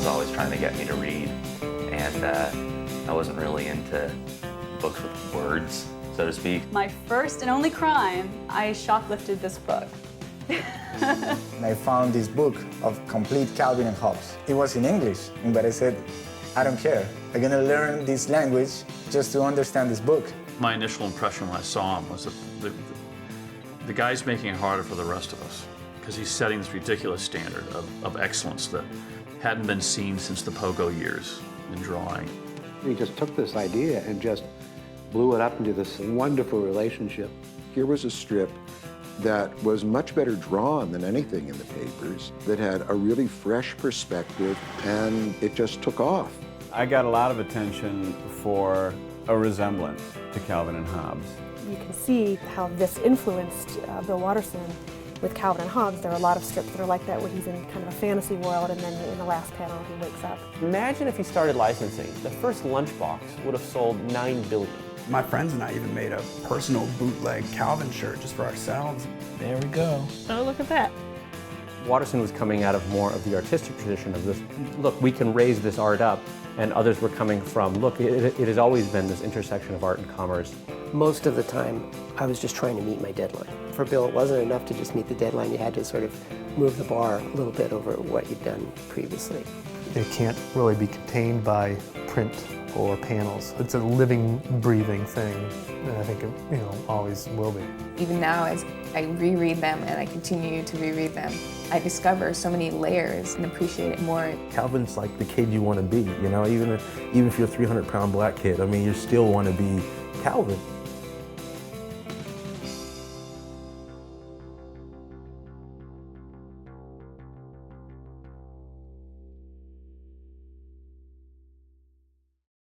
was always trying to get me to read, and I wasn't really into books with words, so to speak. My first and only crime, I shoplifted this book. And I found this book of complete Calvin and Hobbes. It was in English, but I said, I don't care. I'm gonna learn this language just to understand this book. My initial impression when I saw him was that the guy's making it harder for the rest of us, because he's setting this ridiculous standard of excellence that hadn't been seen since the Pogo years in drawing. He just took this idea and just blew it up into this wonderful relationship. Here was a strip that was much better drawn than anything in the papers, that had a really fresh perspective, and it just took off. I got a lot of attention for a resemblance to Calvin and Hobbes. You can see how this influenced Bill Watterson with Calvin and Hobbes. There are a lot of strips that are like that where he's in kind of a fantasy world, and then in the last panel he wakes up. Imagine if he started licensing. The first lunchbox would have sold 9 billion. My friends and I even made a personal bootleg Calvin shirt just for ourselves. There we go. Oh, look at that. Watterson was coming out of more of the artistic tradition of this, look, we can raise this art up, and others were coming from, look, it has always been this intersection of art and commerce. Most of the time, I was just trying to meet my deadline. For Bill, it wasn't enough to just meet the deadline. You had to sort of move the bar a little bit over what you'd done previously. It can't really be contained by print or panels. It's a living, breathing thing, and I think it always will be. Even now, as I reread them and I continue to reread them, I discover so many layers and appreciate it more. Calvin's like the kid you want to be, even if you're a 300-pound black kid. I mean, you still want to be Calvin.